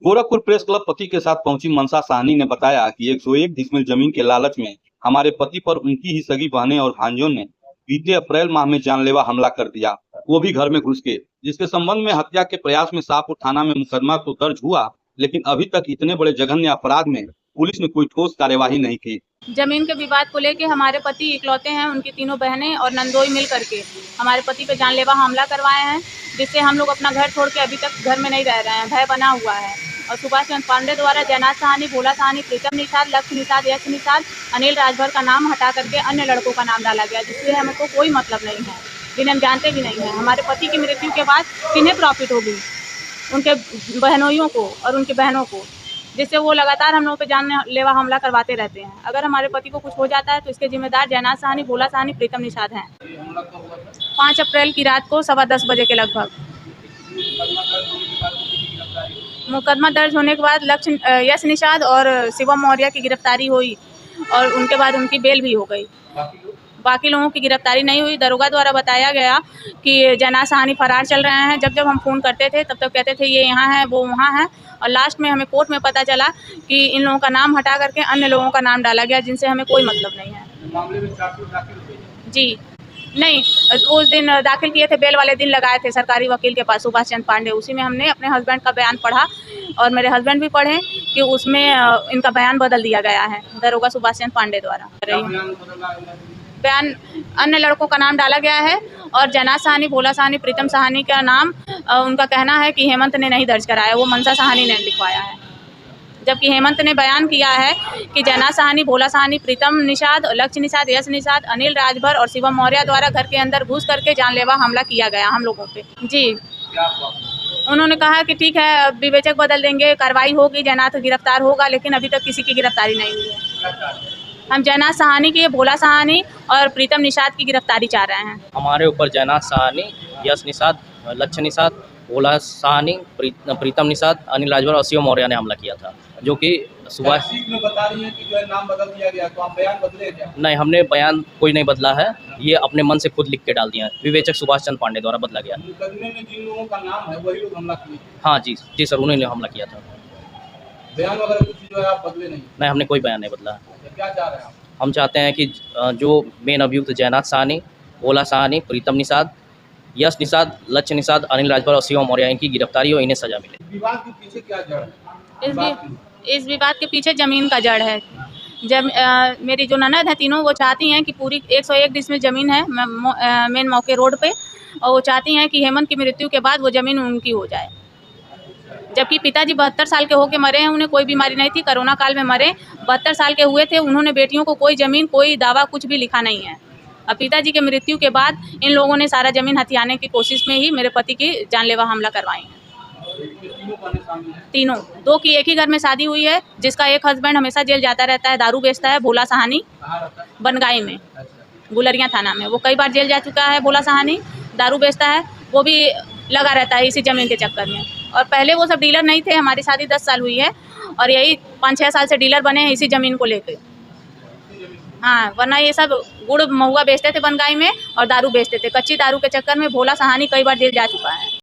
Gorakhpur press club पति के साथ पहुंची मनसा साहनी ने बताया कि 101 डिसमिल जमीन के लालच में हमारे पति पर उनकी ही सगी बहनें और भांजों ने बीते अप्रैल माह में जानलेवा हमला कर दिया, वो भी घर में घुस के, जिसके संबंध में हत्या के प्रयास में शाहपुर थाना में मुकदमा तो दर्ज हुआ, लेकिन अभी तक इतने बड़े जघन्य अपराध में पुलिस ने कोई ठोस कार्यवाही नहीं की। जमीन के विवाद को लेकर हमारे पति इकलौते हैं, उनकी तीनों बहनें और नंदोई मिल करके हमारे पति पे जानलेवा हमला करवाए हैं, जिससे हम लोग अपना घर छोड़ के अभी तक घर में नहीं रह रहे हैं, भय बना हुआ है। और सुभाष चंद्र पांडे द्वारा जयनाथ साहनी, भोला साहनी, प्रीतम निषाद, लक्ष्य निषाद, यश निषाद, अनिल राजभर का नाम हटा करके अन्य लड़कों का नाम डाला गया, जिससे हमको कोई मतलब नहीं है, जिन्हें हम जानते भी नहीं हैं। हमारे पति की मृत्यु के बाद किन्हें प्रॉफिट होगी? उनके बहनोइयों को और उनकी बहनों को, जिससे वो लगातार हम लोगों पे जानलेवा हमला करवाते रहते हैं। अगर हमारे पति को कुछ हो जाता है तो इसके जिम्मेदार जयनाथ साहनी, भोला साहनी, प्रीतम निषाद हैं। 5 अप्रैल की रात को 10:15 बजे के लगभग मुकदमा दर्ज होने के बाद यश निषाद और शिवम मौर्य की गिरफ्तारी हुई और उनके बाद उनकी बेल भी हो गई। बाकी लोगों की गिरफ्तारी नहीं हुई। दरोगा द्वारा बताया गया कि जयनाथ साहनी फरार चल रहे हैं। जब हम फ़ोन करते थे तब कहते थे ये यहाँ है, वो वहाँ है, और लास्ट में हमें कोर्ट में पता चला कि इन लोगों का नाम हटा करके अन्य लोगों का नाम डाला गया, जिनसे हमें कोई मतलब नहीं है। मामले में चार्जशीट दाखिल हुई? जी नहीं, उस दिन दाखिल किए थे, बेल वाले दिन लगाए थे सरकारी वकील के पास, सुभाष चंद्र पांडे। उसी में हमने अपने हस्बैंड का बयान पढ़ा और मेरे हस्बैंड भी पढ़े कि उसमें इनका बयान बदल दिया गया है दरोगा सुभाष चंद्र पांडे द्वारा। बयान अन्य लड़कों का नाम डाला गया है और जयनाथ साहनी, भोला साहनी, प्रीतम साहनी का नाम उनका कहना है कि हेमंत ने नहीं दर्ज कराया, वो मनसा साहनी ने लिखवाया है। जबकि हेमंत ने बयान किया है कि जयनाथ साहनी, भोला साहनी, प्रीतम निषाद, लक्ष्य निषाद, यश निषाद, अनिल राजभर और शिवम मौर्य द्वारा घर के अंदर घुस करके जानलेवा हमला किया गया हम लोगों पे। जी, उन्होंने कहा कि ठीक है, विवेचक बदल देंगे, कार्रवाई होगी, जयनाथ गिरफ्तार होगा, लेकिन अभी तक किसी की गिरफ्तारी नहीं हुई है। हम जयनाथ साहनी की, भोला साहनी और प्रीतम निषाद की गिरफ्तारी चाह रहे हैं। हमारे ऊपर जयनाथ साहनी, यश निषाद, लक्ष्य निषाद, भोला साहनी, प्रीतम निषाद, अनिल राजभर और शिव मौर्य ने हमला किया था, जो कि सुभाष में बता रही है कि जो है नाम बदल दिया गया, तो आप बयान बदले क्या? नहीं, हमने बयान कोई नहीं बदला है, ये अपने मन से खुद लिख के डाल दिया है। विवेचक सुभाष चंद्र पांडे द्वारा बदला गया। मुकदमे में जिन लोगों का नाम है वही लोग हमला किए? हाँ जी जी सर, उन्होंने हमला किया था। बयान वगैरह कुछ जो है आप बदले नहीं? नहीं, हमने कोई बयान नहीं बदला। तो क्या चाह रहे हैं आप? हम चाहते हैं कि जो मेन अभियुक्त जयनाथ साहनी, भोला साहनी, प्रीतम निषाद, यश निषाद, लक्ष्य निषाद, अनिल राजभर और शिव मौर्य, इनकी गिरफ्तारी हो, इन्हें सजा मिले। विवाद के पीछे क्या जड़ है? इस विवाद के पीछे ज़मीन का जड़ है। जब मेरी जो ननद है तीनों, वो चाहती हैं कि पूरी 101 डिसमिल ज़मीन है मेन मौके रोड पे, और वो चाहती हैं कि हेमंत की मृत्यु के बाद वो ज़मीन उनकी हो जाए। जबकि पिताजी 72 साल के होके मरे हैं, उन्हें कोई बीमारी नहीं थी, कोरोना काल में मरे, 72 साल के हुए थे। उन्होंने बेटियों को कोई ज़मीन, कोई दावा कुछ भी लिखा नहीं है। अब पिताजी के मृत्यु के बाद इन लोगों ने सारा ज़मीन हथियाने की कोशिश में ही मेरे पति की जानलेवा हमला करवाई है। तीनों, 2 की एक ही घर में शादी हुई है, जिसका एक हस्बैंड हमेशा जेल जाता रहता है, दारू बेचता है, भोला साहनी, बनगाई में, गुलरिया थाना में। वो कई बार जेल जा चुका है। भोला साहनी दारू बेचता है, वो भी लगा रहता है इसी ज़मीन के चक्कर में। और पहले वो सब डीलर नहीं थे, हमारी शादी 10 साल हुई है और यही 5-6 साल से डीलर बने हैं इसी ज़मीन को लेकर। हाँ, वरना ये सब गुड़ महुआ बेचते थे बनगाई में और दारू बेचते थे। कच्ची दारू के चक्कर में भोला साहनी कई बार जेल जा चुका है।